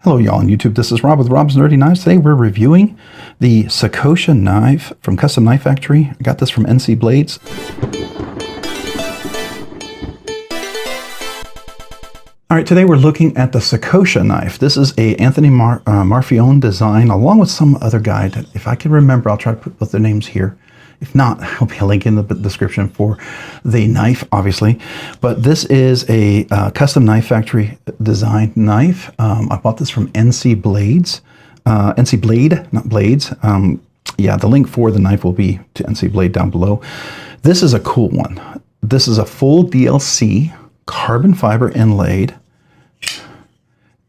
Hello y'all on YouTube, this is Rob with Rob's Nerdy Knives. Today we're reviewing the Sakosha knife from Custom Knife Factory. I got this from NC Blades. Alright, today we're looking at the Sakosha knife. This is a Anthony Marfione design along with some other guy that, if I can remember, I'll try to put both their names here. If not, I'll be a link in the description for the knife, obviously. But this is a Custom Knife Factory designed knife. I bought this from NC Blades. NC Blade, not Blades. Yeah, the link for the knife will be to NC Blade down below. This is a cool one. This is a full DLC carbon fiber inlaid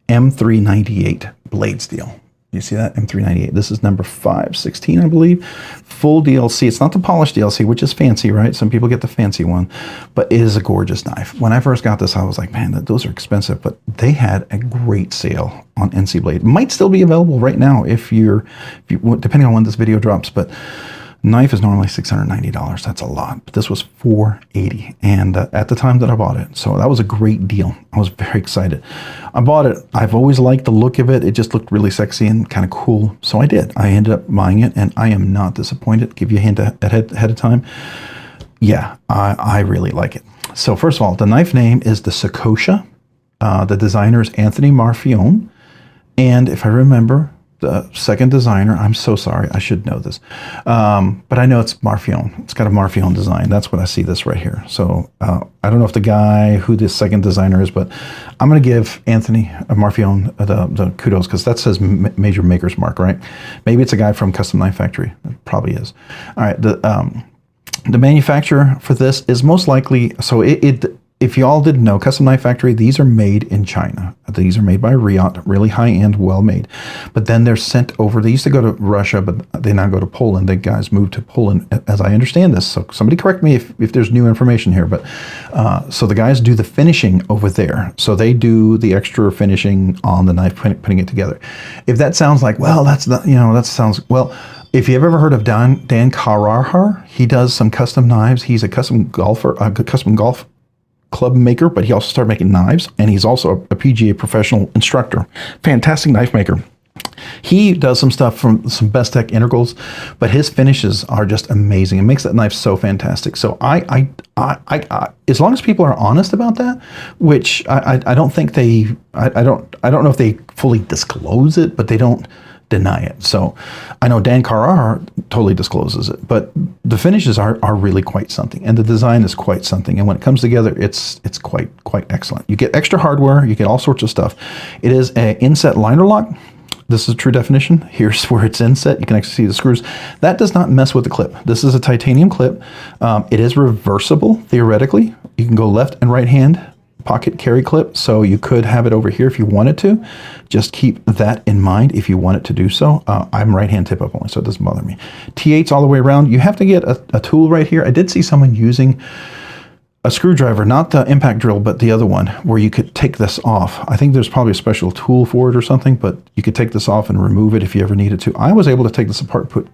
M398 blade steel. You see that? M398. This is number 516, I believe. Full DLC. It's not the polished DLC, which is fancy, right? Some people get the fancy one, but it is a gorgeous knife. When I first got this, I was like, man, those are expensive, but they had a great sale on NC Blade. Might still be available right now if you depending on when this video drops, but knife is normally $690. That's a lot. But this was $480, and at the time that I bought it, so that was a great deal. I was very excited. I bought it. I've always liked the look of it. It just looked really sexy and kind of cool, so I did. I ended up buying it, and I am not disappointed. Give you a hint ahead of time. Yeah, I really like it. So first of all, the knife name is the Sakosha. The designer is Anthony Marfione, and if I remember, the second designer, I'm so sorry, I should know this, but I know it's Marfione. It's got a Marfione design. That's what I see this right here. So I don't know if the guy who this second designer is, but I'm going to give Anthony Marfione the kudos, because that says major maker's mark, right? Maybe it's a guy from Custom Knife Factory. It probably is. All right, the manufacturer for this is most likely, so if you all didn't know, Custom Knife Factory, these are made in China. These are made by Riot, really high-end, well-made. But then they're sent over. They used to go to Russia, but they now go to Poland. The guys moved to Poland, as I understand this. So somebody correct me if there's new information here. But so the guys do the finishing over there. So they do the extra finishing on the knife, putting it together. If that sounds like, well, that's not, that sounds, well, if you've ever heard of Dan Carrara, he does some custom knives. He's a custom golf club maker, but he also started making knives, and he's also a PGA professional instructor. Fantastic knife maker. He does some stuff from some Best Tech integrals, but his finishes are just amazing. It makes that knife so fantastic. So I as long as people are honest about that, which I don't think they, I don't know if they fully disclose it, but they don't deny it. So I know Dan Carrara totally discloses it, but the finishes are really quite something, and the design is quite something, and when it comes together, it's quite excellent. You get extra hardware, you get all sorts of stuff. It is an inset liner lock. This is true definition. Here's where it's inset. You can actually see the screws. That does not mess with the clip. This is a titanium clip. It is reversible, theoretically. You can go left and right hand pocket carry clip, so you could have it over here if you wanted to. Just keep that in mind if you want it to do so. I'm right hand tip up only, so it doesn't bother me. T8s all the way around. You have to get a tool right here. I did see someone using a screwdriver, not the impact drill, but the other one, where you could take this off. I think there's probably a special tool for it or something, but you could take this off and remove it if you ever needed to. I was able to take this apart, put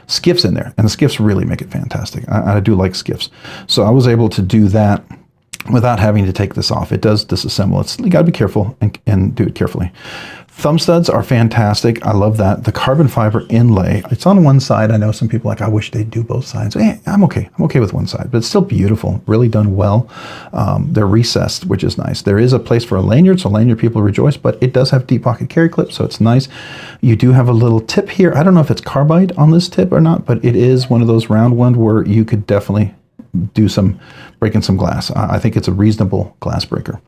skiffs in there, and the skiffs really make it fantastic. I do like skiffs, so I was able to do that without having to take this off. It does disassemble. You gotta be careful and do it carefully. Thumb studs are fantastic. I love that. The carbon fiber inlay, it's on one side. I know some people are like, I wish they'd do both sides. I'm okay. I'm okay with one side, but it's still beautiful, really done well. They're recessed, which is nice. There is a place for a lanyard, so lanyard people rejoice, but it does have deep pocket carry clips, so it's nice. You do have a little tip here. I don't know if it's carbide on this tip or not, but it is one of those round ones where you could definitely do some breaking some glass. I think it's a reasonable glass breaker.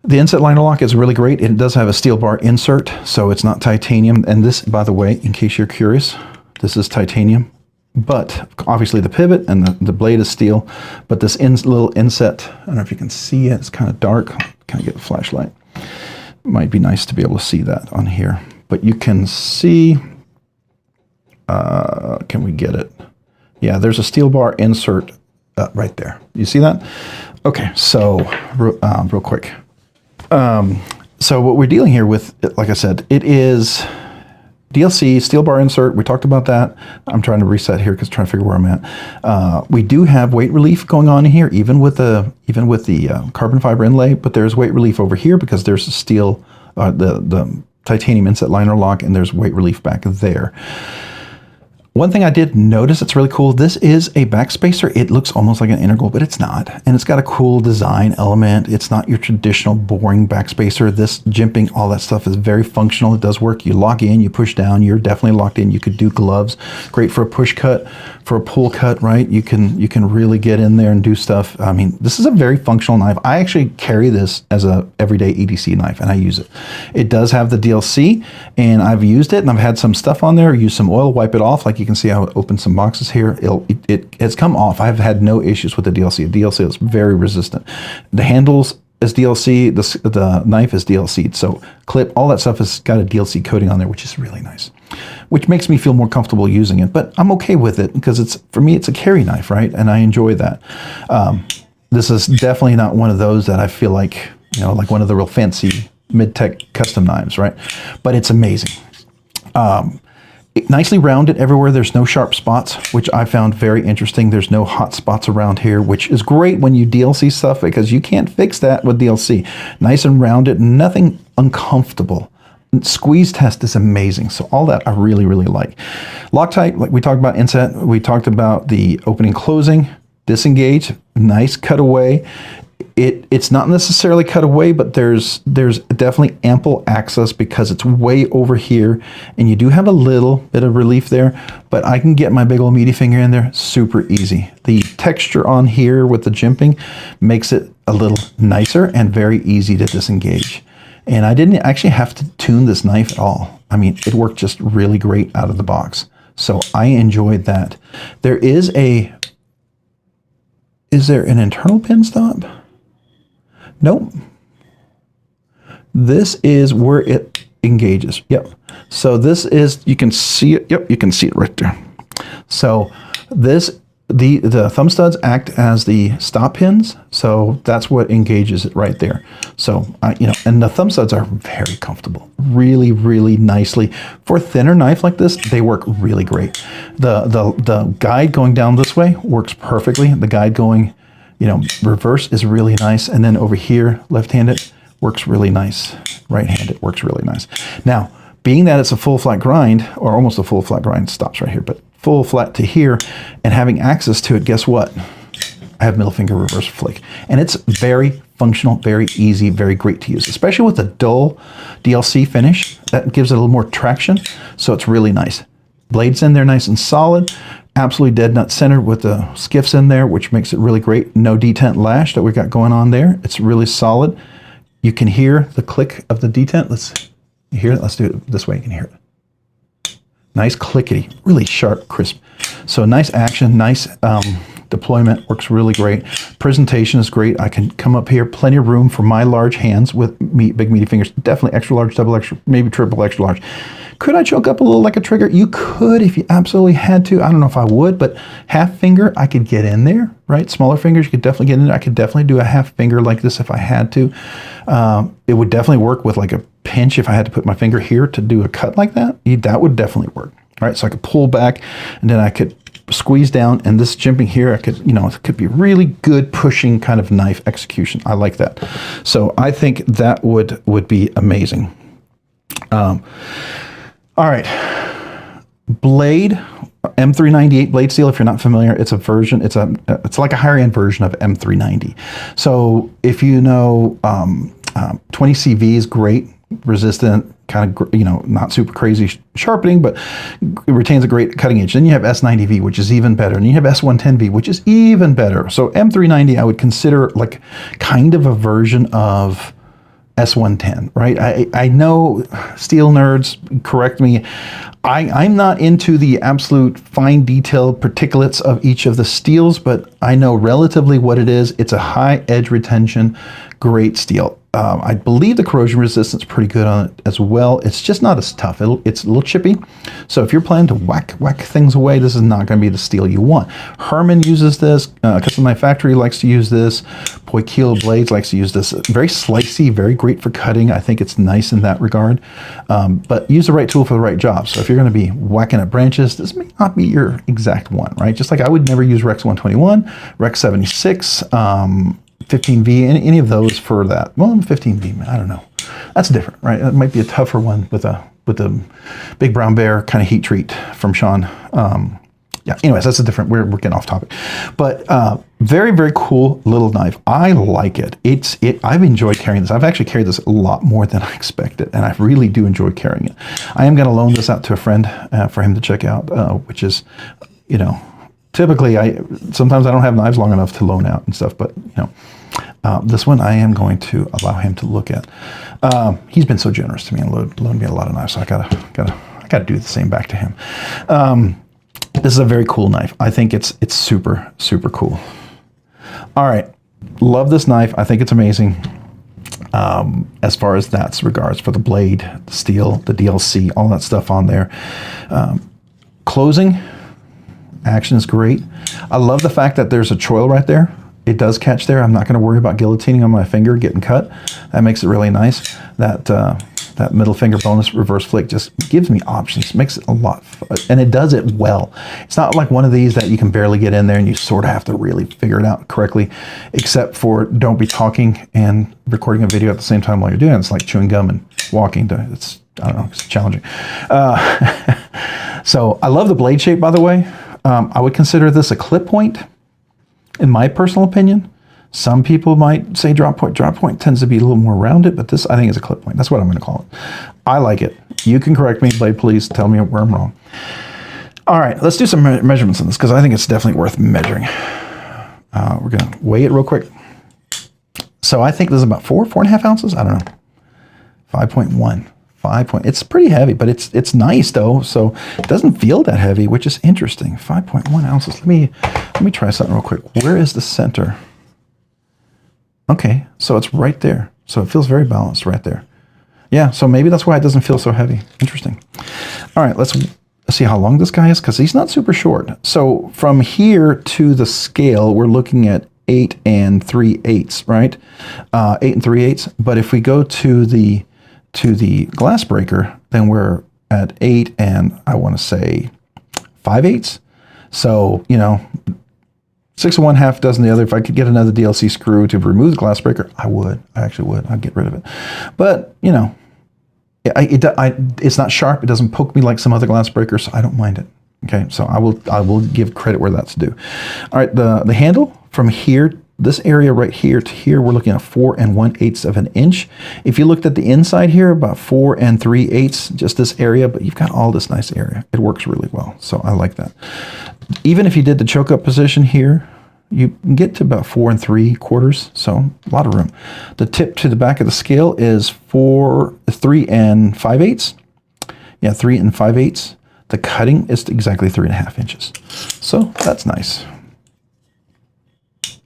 The inset liner lock is really great. It does have a steel bar insert, so it's not titanium. And this, by the way, in case you're curious, this is titanium, but obviously the pivot and the blade is steel, but this little inset, I don't know if you can see it, it's kind of dark. Kind of get a flashlight. Might be nice to be able to see that on here, but you can see, can we get it? Yeah, there's a steel bar insert right there. You see that? Okay, so real quick. So what we're dealing here with, like I said, it is DLC, steel bar insert. We talked about that. I'm trying to reset here because I'm trying to figure where I'm at. We do have weight relief going on here, even with the carbon fiber inlay, but there's weight relief over here because there's a steel the titanium inset liner lock, and there's weight relief back there. One thing I did notice that's really cool, this is a backspacer. It looks almost like an integral, but it's not. And it's got a cool design element. It's not your traditional boring backspacer. This jimping, all that stuff is very functional. It does work. You lock in, you push down, you're definitely locked in. You could do gloves. Great for a push cut, for a pull cut, right? You can really get in there and do stuff. I mean, this is a very functional knife. I actually carry this as a everyday EDC knife, and I use it. It does have the DLC, and I've used it, and I've had some stuff on there. Use some oil, wipe it off, like you can see how it opens some boxes here. It's come off. I've had no issues with the DLC. The DLC is very resistant. The handles is DLC, the knife is DLC'd. So clip, all that stuff has got a DLC coating on there, which is really nice, which makes me feel more comfortable using it. But I'm okay with it because for me, it's a carry knife, right? And I enjoy that. This is definitely not one of those that I feel like, like one of the real fancy mid-tech custom knives, right? But it's amazing. Nicely rounded everywhere. There's no sharp spots, which I found very interesting. There's no hot spots around here, which is great when you DLC stuff because you can't fix that with DLC. Nice and rounded, nothing uncomfortable. Squeeze test is amazing. So all that I really, really like. Loctite, like we talked about inset, we talked about the opening, closing, disengage, nice cutaway. It's not necessarily cut away, but there's definitely ample access because it's way over here, and you do have a little bit of relief there, but I can get my big old meaty finger in there super easy. The texture on here with the jimping makes it a little nicer and very easy to disengage. And I didn't actually have to tune this knife at all. I mean, it worked just really great out of the box. So I enjoyed that. Is there an internal pin stop? Nope. This is where it engages. Yep. So this is, you can see it. Yep, you can see it right there. So the thumb studs act as the stop pins. So that's what engages it right there. So, and the thumb studs are very comfortable, really, really nicely. For a thinner knife like this, they work really great. The guide going down this way works perfectly. The guide going reverse is really nice. And then over here, left-handed works really nice. Right-handed works really nice. Now, being that it's a full flat grind, or almost a full flat grind, stops right here, but full flat to here, and having access to it, guess what? I have middle finger reverse flick. And it's very functional, very easy, very great to use, especially with a dull DLC finish. That gives it a little more traction, so it's really nice. Blades in there nice and solid. Absolutely dead nut centered with the skiffs in there, which makes it really great. No detent lash that we got going on there. It's really solid. You can hear the click of the detent. You hear it? Let's do it this way. You can hear it. Nice clickety, really sharp, crisp. So nice action, nice deployment, works really great. Presentation is great. I can come up here, plenty of room for my large hands with big meaty fingers. Definitely extra large, double extra, maybe triple extra large. Could I choke up a little like a trigger? You could if you absolutely had to. I don't know if I would, but half finger, I could get in there, right? Smaller fingers, you could definitely get in there. I could definitely do a half finger like this if I had to. It would definitely work with like a pinch if I had to put my finger here to do a cut like that. That would definitely work, right? So I could pull back and then I could squeeze down, and this jimping here, I could, it could be really good pushing kind of knife execution. I like that. So I think that would be amazing. All right, Blade M398 blade steel. If you're not familiar, it's a version. It's like a higher end version of M390. So if you know, 20 CV is great, resistant, kind of not super crazy sharpening, but it retains a great cutting edge. Then you have S90V, which is even better, and you have S110V, which is even better. So M390 I would consider like kind of a version of S110, right? I know steel nerds, correct me. I'm not into the absolute fine detailed particulates of each of the steels, but I know relatively what it is. It's a high edge retention, great steel. I believe the corrosion resistance is pretty good on it as well. It's just not as tough. It's a little chippy. So if you're planning to whack things away, this is not going to be the steel you want. Herman uses this. Custom Knife Factory likes to use this. Poikilo Blades likes to use this. Very slicey, very great for cutting. I think it's nice in that regard. But use the right tool for the right job. So if you're going to be whacking at branches, this may not be your exact one, right? Just like I would never use Rex 121, Rex 76, 15V, any of those for that. Well, 15V, I don't know. That's different, right? It might be a tougher one with a big brown bear kind of heat treat from Sean. Yeah, anyways, that's a different, we're getting off topic. But very, very cool little knife. I like it. I've enjoyed carrying this. I've actually carried this a lot more than I expected, and I really do enjoy carrying it. I am going to loan this out to a friend for him to check out, which is, you know, typically sometimes I don't have knives long enough to loan out and stuff, but you know, this one I am going to allow him to look at. He's been so generous to me and loaned me a lot of knives, so I gotta do the same back to him. This is a very cool knife. I think it's super, super cool. All right, love this knife. I think it's amazing. As far as that's regards for the blade, the steel, the DLC, all that stuff on there. Closing, action is great. I love the fact that there's a choil right there. It does catch there. I'm not going to worry about guillotining on my finger getting cut. That makes it really nice. That middle finger bonus reverse flick just gives me options, makes it a lot fun, and it does it well. It's not like one of these that you can barely get in there and you sort of have to really figure it out correctly, except for don't be talking and recording a video at the same time while you're doing it. It's like chewing gum and walking. I don't know, it's challenging. So I love the blade shape, by the way. I would consider this a clip point, in my personal opinion. Some people might say drop point. Drop point tends to be a little more rounded, but this I think is a clip point. That's what I'm going to call it. I like it. You can correct me, Blade, please tell me where I'm wrong. All right, let's do some measurements on this because I think it's definitely worth measuring. We're going to weigh it real quick. So I think this is about 4.5 ounces. I don't know. 5.1. It's pretty heavy, but it's nice though. So it doesn't feel that heavy, which is interesting. 5.1 ounces. Let me try something real quick. Where is the center? Okay, so it's right there. So it feels very balanced right there. Yeah, so maybe that's why it doesn't feel so heavy. Interesting. All right, let's see how long this guy is because he's not super short. So from here to the scale, we're looking at 8 3/8, right? 8 3/8. But if we go to the glass breaker, then we're at 8 and I want to say 5/8. So, you know, 6 of one, half dozen the other. If I could get another DLC screw to remove the glass breaker, I would. I actually would. I'd get rid of it. But, you know, it's not sharp. It doesn't poke me like some other glass breakers, so I don't mind it. Okay, so I will give credit where that's due. All right, the handle from here, this area right here to here, we're looking at 4 1/8 of an inch. If you looked at the inside here, about 4 3/8, just this area, but you've got all this nice area. It works really well, so I like that. Even if you did the choke up position here, you can get to about 4 3/4, so a lot of room. The tip to the back of the scale is 3 5/8. Yeah, 3 5/8. The cutting is exactly 3.5 inches. So that's nice.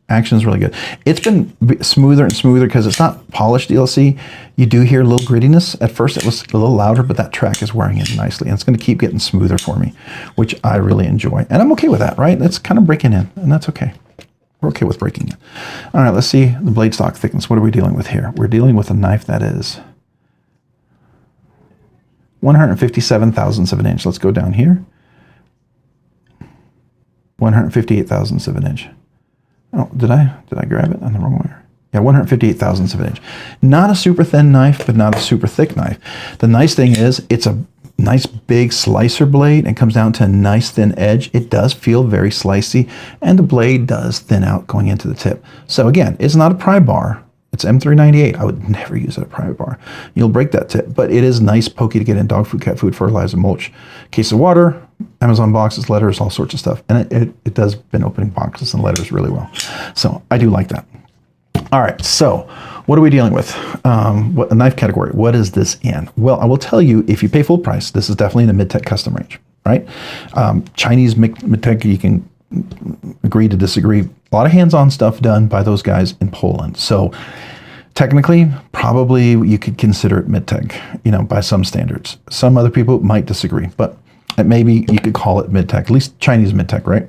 Action is really good. It's been smoother and smoother because it's not polished DLC. You do hear a little grittiness. At first it was a little louder, but that track is wearing in nicely. And it's going to keep getting smoother for me, which I really enjoy. And I'm okay with that, right? It's kind of breaking in, and that's okay. We're okay with breaking in. All right, let's see the blade stock thickness. What are we dealing with here? We're dealing with a knife that is 157 thousandths of an inch. Let's go down here. 158 thousandths of an inch. Oh, did I grab it on the wrong way? Yeah, 158 thousandths of an inch. Not a super thin knife, but not a super thick knife. The nice thing is it's a nice big slicer blade and comes down to a nice thin edge. It does feel very slicey, and the blade does thin out going into the tip. So again, it's not a pry bar. It's M398. I would never use it a pry bar. You'll break that tip, but it is nice pokey to get in dog food, cat food, fertilizer, mulch, case of water, Amazon boxes, letters, all sorts of stuff. And it does bin opening boxes and letters really well. So I do like that. All right, so what are we dealing with? What a knife category? What is this in? Well, I will tell you, if you pay full price, this is definitely in the mid-tech custom range, right? Chinese mid-tech, you can agree to disagree. A lot of hands-on stuff done by those guys in Poland. So technically, probably you could consider it mid-tech, you know, by some standards. Some other people might disagree, but maybe you could call it mid-tech, at least Chinese mid-tech, right?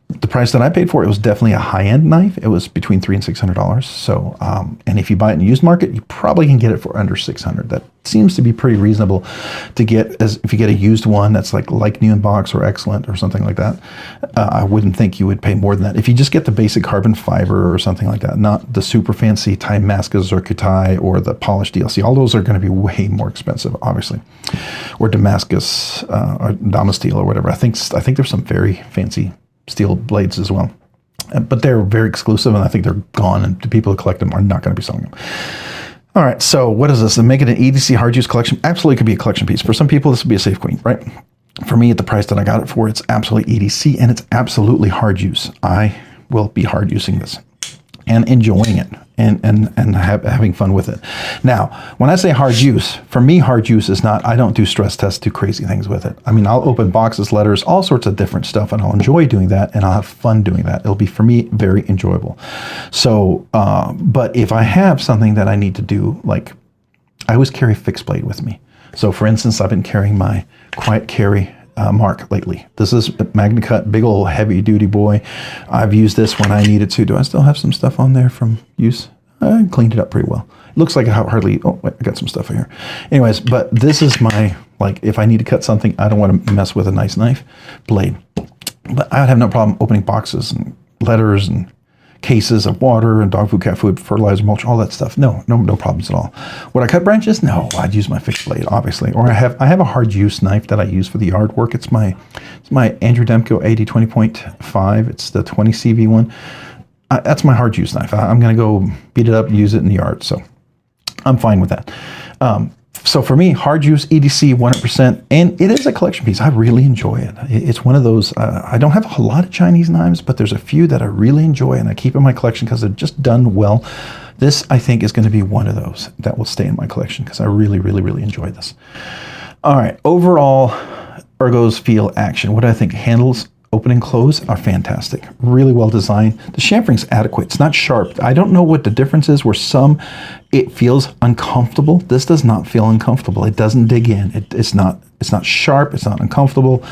the price that I paid for it was definitely a high-end knife. It was between $300 and $600. So, and if you buy it in the used market, you probably can get it for under $600. That seems to be pretty reasonable to get, as if you get a used one that's like new in box or excellent or something like that. I wouldn't think you would pay more than that. If you just get the basic carbon fiber or something like that, not the super fancy Damascus or Kutai or the polished DLC, all those are going to be way more expensive, obviously. Or Damascus or Damasteel or whatever. I think there's some very fancy steel blades as well, but they're very exclusive, and I think they're gone, and the people who collect them are not going to be selling them. All right, so what is this? Make it an EDC hard use collection? Absolutely could be a collection piece. For some people, this would be a safe queen, right? For me, at the price that I got it for, it's absolutely EDC, and it's absolutely hard use. I will be hard using this and enjoying it and having fun with it. Now, when I say hard use, for me, hard use is not, I don't do stress tests, do crazy things with it. I mean, I'll open boxes, letters, all sorts of different stuff, and I'll enjoy doing that, and I'll have fun doing that. It'll be, for me, very enjoyable. So, but if I have something that I need to do, like, I always carry fixed blade with me. So, for instance, I've been carrying my Quiet Carry Mark lately. This is a Magna Cut, big old heavy duty boy. I've used this when I needed to. Do I still have some stuff on there from use? I cleaned it up pretty well. It looks like I hardly, oh wait, I got some stuff here. Anyways, but this is my, like, if I need to cut something, I don't want to mess with a nice knife blade. But I would have no problem opening boxes and letters and cases of water and dog food, cat food, fertilizer, mulch, all that stuff. No problems at all. Would I cut branches? No, I'd use my fixed blade, obviously. Or I have a hard use knife that I use for the yard work. It's my Andrew Demko 80-20.5. It's the 20 CV one. That's my hard use knife. I'm going to go beat it up, use it in the yard. So I'm fine with that. So for me, hard use, EDC, 100%, and it is a collection piece. I really enjoy it. It's one of those, I don't have a lot of Chinese knives, but there's a few that I really enjoy, and I keep in my collection because they're just done well. This, I think, is going to be one of those that will stay in my collection because I really, really, really enjoy this. All right, overall, Ergo's feel action. What do I think? Handles, open and close are fantastic. Really well designed. The chamfering's adequate. It's not sharp. I don't know what the difference is where some, it feels uncomfortable. This does not feel uncomfortable. It doesn't dig in. It's not sharp. It's not uncomfortable.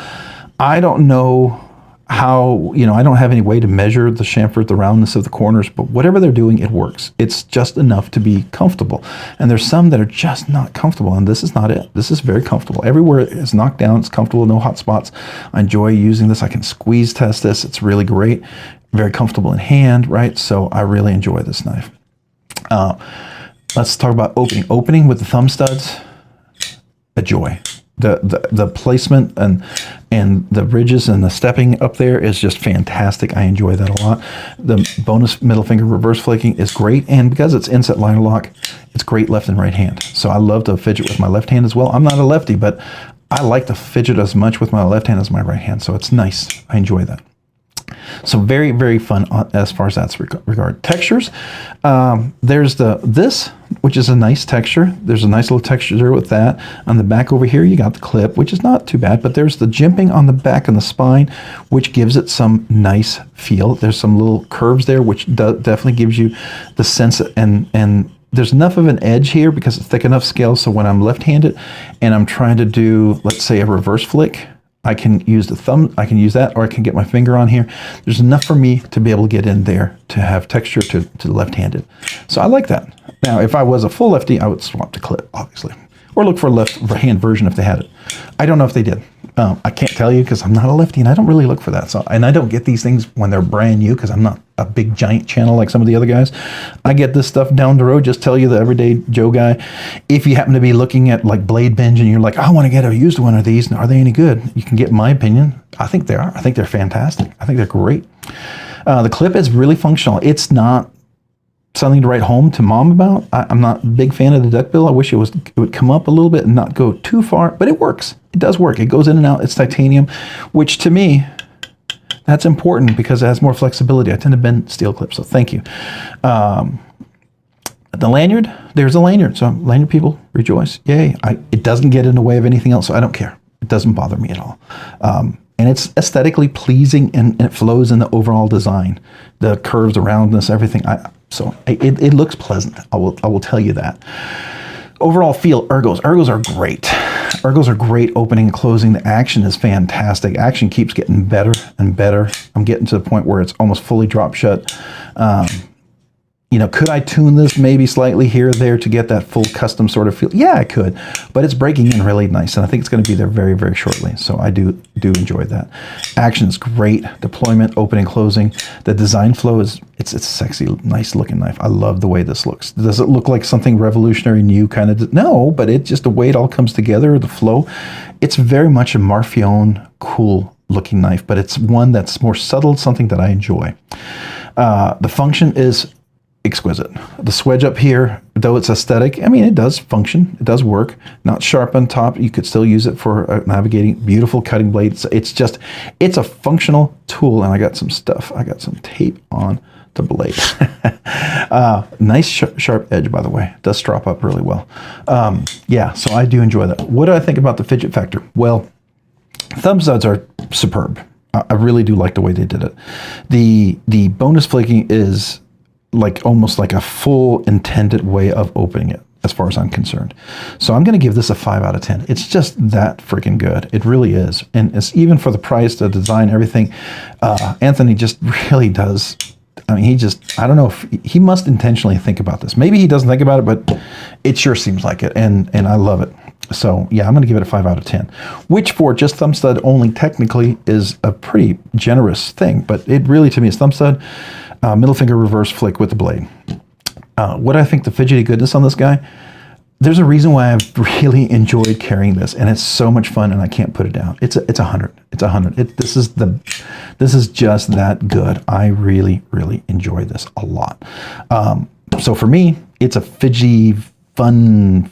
I don't know how, I don't have any way to measure the chamfer, the roundness of the corners, but whatever they're doing, it works. It's just enough to be comfortable. And there's some that are just not comfortable, and this is not it. This is very comfortable. Everywhere it's knocked down, it's comfortable, no hot spots. I enjoy using this. I can squeeze test this. It's really great. Very comfortable in hand, right? So I really enjoy this knife. Let's talk about opening. Opening with the thumb studs, a joy. The placement and the ridges and the stepping up there is just fantastic. I enjoy that a lot. The bonus middle finger reverse flaking is great, and because it's inset liner lock, it's great left and right hand. So I love to fidget with my left hand as well. I'm not a lefty, but I like to fidget as much with my left hand as my right hand, so it's nice. I enjoy that. So very, very fun as far as that's regard. Textures, there's this, which is a nice texture. There's a nice little texture there with that. On the back over here, you got the clip, which is not too bad, but there's the jimping on the back and the spine, which gives it some nice feel. There's some little curves there, which definitely gives you the sense, and there's enough of an edge here because it's thick enough scale, so when I'm left-handed and I'm trying to do, let's say, a reverse flick, I can use the thumb, I can use that, or I can get my finger on here. There's enough for me to be able to get in there to have texture to left-handed. So I like that. Now, if I was a full lefty, I would swap the clip, obviously. Or look for a left-hand version if they had it. I don't know if they did. I can't tell you because I'm not a lefty and I don't really look for that. So, and I don't get these things when they're brand new because I'm not a big giant channel like some of the other guys. I get this stuff down the road, just tell you the everyday Joe guy. If you happen to be looking at like BladeBinge and you're like, I want to get a used one of these, are they any good? You can get my opinion. I think they are. I think they're fantastic. I think they're great. The clip is really functional. It's not something to write home to mom about. I'm not a big fan of the duck bill. I wish it would come up a little bit and not go too far, but it works. It does work. It goes in and out. It's titanium, which to me, that's important because it has more flexibility. I tend to bend steel clips, so thank you. The lanyard, there's a lanyard. So lanyard people, rejoice. Yay. It doesn't get in the way of anything else, so I don't care. It doesn't bother me at all. And it's aesthetically pleasing and it flows in the overall design. The curves, the roundness, everything. So it looks pleasant. I will tell you that. Overall feel, Ergos are great. Ergos are great opening and closing. The action is fantastic. Action keeps getting better and better. I'm getting to the point where it's almost fully drop shut. You know, could I tune this maybe slightly here or there to get that full custom sort of feel? Yeah, I could, but it's breaking in really nice, and I think it's going to be there very, very shortly. So I do enjoy that. Action is great. Deployment, opening, closing. The design flow is it's a sexy, nice looking knife. I love the way this looks. Does it look like something revolutionary, new kind of? No, but it's just the way it all comes together. The flow. It's very much a Marfione cool looking knife, but it's one that's more subtle, something that I enjoy. The function is exquisite. The swedge up here, though it's aesthetic, I mean, it does function, it does work. Not sharp on top, you could still use it for navigating. Beautiful cutting blades. It's a functional tool, and I got some stuff. I got some tape on the blade. Nice sharp edge, by the way. It does strop up really well. Yeah, so I do enjoy that. What do I think about the fidget factor? Well, thumb studs are superb. I really do like the way they did it. The bonus flaking is like almost like a full intended way of opening it, as far as I'm concerned. So I'm going to give this a 5 out of 10. It's just that freaking good. It really is. And it's even for the price, the design, everything. Anthony just really does. I mean, I don't know if he must intentionally think about this. Maybe he doesn't think about it, but it sure seems like it. And I love it. So yeah, I'm going to give it a 5 out of 10, which for just thumb stud only technically is a pretty generous thing. But it really, to me, is thumb stud. Middle finger reverse flick with the blade. What I think the fidgety goodness on this guy, there's a reason why I've really enjoyed carrying this, and it's so much fun, and I can't put it down. It's 100. It's 100. This is just that good. I really, really enjoy this a lot. So for me, it's a fidgety, fun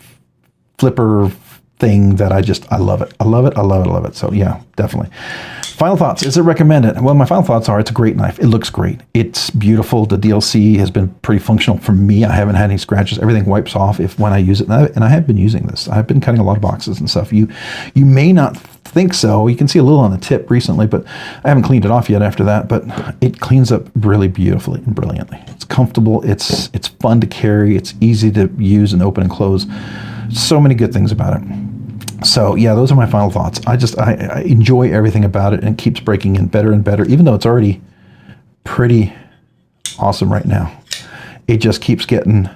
flipper thing that I love it. I love it. I love it. I love it. So yeah, definitely. Final thoughts. Is it recommended? Well, my final thoughts are it's a great knife. It looks great. It's beautiful. The DLC has been pretty functional for me. I haven't had any scratches. Everything wipes off when I use it. And I have been using this. I've been cutting a lot of boxes and stuff. You may not think so. You can see a little on the tip recently, but I haven't cleaned it off yet after that. But it cleans up really beautifully and brilliantly. It's comfortable. It's fun to carry. It's easy to use and open and close. So many good things about it. So yeah, those are my final thoughts. I enjoy everything about it, and it keeps breaking in better and better, even though it's already pretty awesome right now. It just keeps getting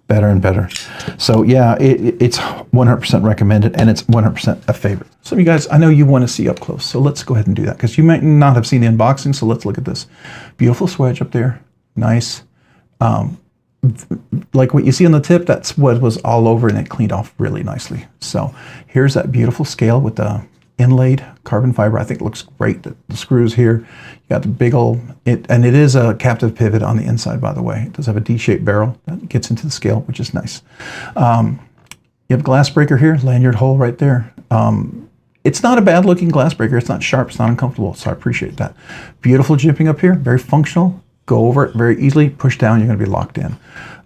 better and better. So yeah, it's 100% recommended, and it's 100% a favorite. So you guys, I know you want to see up close, so let's go ahead and do that, because you might not have seen the unboxing, so let's look at this. Beautiful swedge up there, nice. Like what you see on the tip, that's what was all over, and it cleaned off really nicely. So here's that beautiful scale with the inlaid carbon fiber. I think it looks great. The screws here, you got the big old, and it is a captive pivot on the inside, by the way. It does have a D-shaped barrel that gets into the scale, which is nice. You have a glass breaker here, lanyard hole right there. It's not a bad looking glass breaker. It's not sharp, it's not uncomfortable, so I appreciate that. Beautiful jimping up here, very functional. Go over it very easily, push down, you're going to be locked in.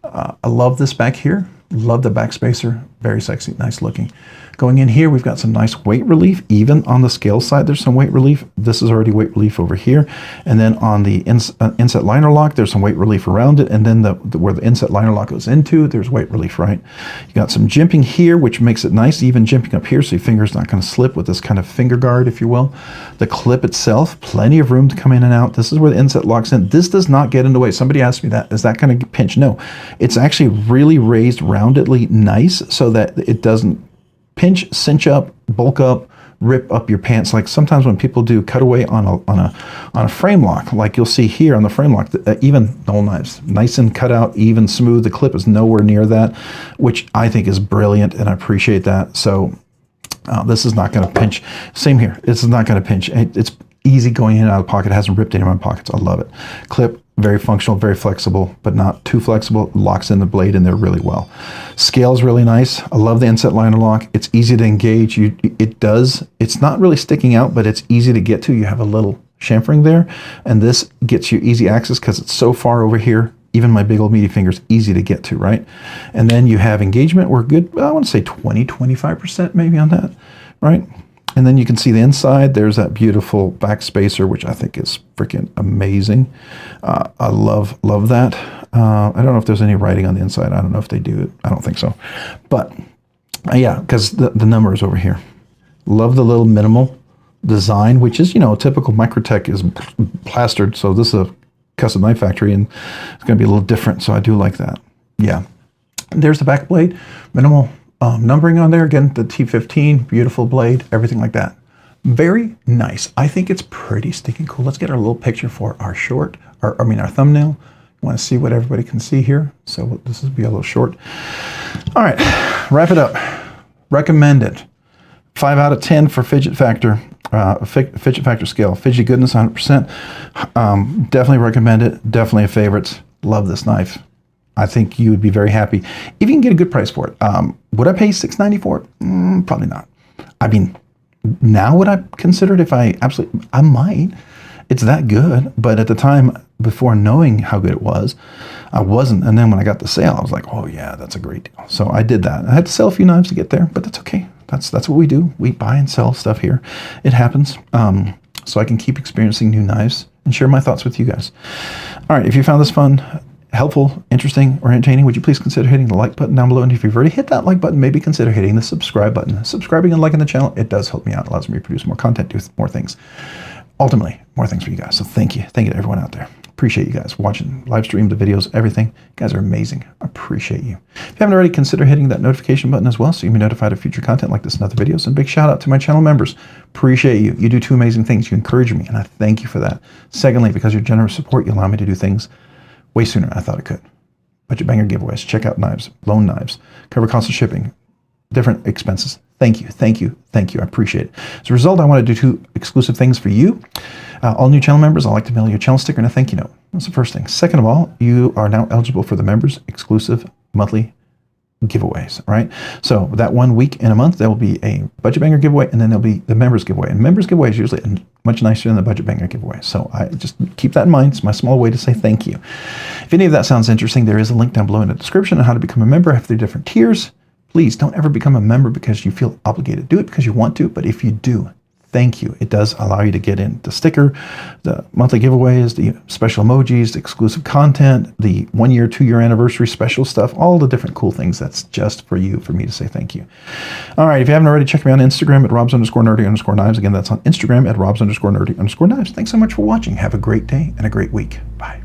I love this back here. Love the back spacer. Very sexy, nice looking. Going in here, we've got some nice weight relief. Even on the scale side, there's some weight relief. This is already weight relief over here. And then on the inset liner lock, there's some weight relief around it. And then where the inset liner lock goes into, there's weight relief, right? You got some jimping here, which makes it nice. Even jimping up here, so your finger's not going to slip with this kind of finger guard, if you will. The clip itself, plenty of room to come in and out. This is where the inset locks in. This does not get in the way. Somebody asked me that. Is that going to pinch? No. It's actually really raised roundedly nice so that it doesn't pinch, cinch up, bulk up, rip up your pants. Like sometimes when people do cutaway on a frame lock, like you'll see here on the frame lock, even Knoll knives, nice and cut out, even smooth. The clip is nowhere near that, which I think is brilliant, and I appreciate that. So this is not going to pinch. Same here. This is not going to pinch. It's easy going in and out of the pocket. It hasn't ripped any of my pockets. I love it. Clip, very functional, very flexible, but not too flexible. Locks in the blade in there really well. Scale's really nice. I love the inset liner lock. It's easy to engage. It's not really sticking out, but it's easy to get to. You have a little chamfering there, and this gets you easy access because it's so far over here. Even my big old meaty fingers, easy to get to, right? And then you have engagement. We're good, I want to say 20-25% maybe on that, right? And then you can see the inside. There's that beautiful back spacer, which I think is freaking amazing. I love that. I don't know if there's any writing on the inside. I don't know if they do it. I don't think so. But Yeah, because the number is over here. Love the little minimal design, which is, you know, typical Microtech is plastered. So this is a custom knife factory, and it's going to be a little different. So I do like that. Yeah. There's the back blade. Minimal numbering on there. Again, the T15, beautiful blade, everything like that. Very nice. I think it's pretty stinking cool. Let's get our little picture for our short, our thumbnail. You want to see what everybody can see here. So this will be a little short. All right, wrap it up. Recommend it. 5 out of 10 for fidget factor. Fidget factor scale. Fidget goodness, 100%. Definitely recommend it. Definitely a favorite. Love this knife. I think you would be very happy if you can get a good price for it. Would I pay $6.90 for it? Probably not. I mean, now would I consider it if I might. It's that good, but at the time, before knowing how good it was, I wasn't. And then when I got the sale, I was like, oh yeah, that's a great deal. So I did that. I had to sell a few knives to get there, but that's okay. That's what we do. We buy and sell stuff here. It happens. So I can keep experiencing new knives and share my thoughts with you guys. All right, if you found this fun, helpful, interesting, or entertaining, would you please consider hitting the like button down below? And if you've already hit that like button, maybe consider hitting the subscribe button. Subscribing and liking the channel, it does help me out. It allows me to produce more content, do more things. Ultimately, more things for you guys. So thank you. Thank you to everyone out there. Appreciate you guys watching, live stream, the videos, everything. You guys are amazing. Appreciate you. If you haven't already, consider hitting that notification button as well so you can be notified of future content like this and other videos. And big shout out to my channel members. Appreciate you. You do two amazing things. You encourage me, and I thank you for that. Secondly, because your generous support, you allow me to do things way sooner than I thought I could. Budget banger giveaways, checkout knives, loan knives, cover cost of shipping, different expenses. Thank you, thank you, thank you. I appreciate it. As a result, I want to do 2 exclusive things for you. All new channel members, I'd like to mail you a channel sticker and a thank you note. That's the first thing. Second of all, you are now eligible for the members exclusive monthly giveaways, right? So that 1 week in a month, there will be a budget banger giveaway, and then there'll be the members giveaway. And members giveaway is usually much nicer than the budget banger giveaway. So I just keep that in mind. It's my small way to say thank you. If any of that sounds interesting, there is a link down below in the description on how to become a member. I have 3 different tiers. Please don't ever become a member because you feel obligated. Do it because you want to, but if you do, thank you. It does allow you to get in the sticker, the monthly giveaways, the special emojis, the exclusive content, the 1 year, 2 year anniversary special stuff, all the different cool things. That's just for you, for me to say thank you. All right, if you haven't already, check me out on Instagram at robs_nerdy_knives. Again, that's on Instagram at robs_nerdy_knives. Thanks so much for watching. Have a great day and a great week. Bye.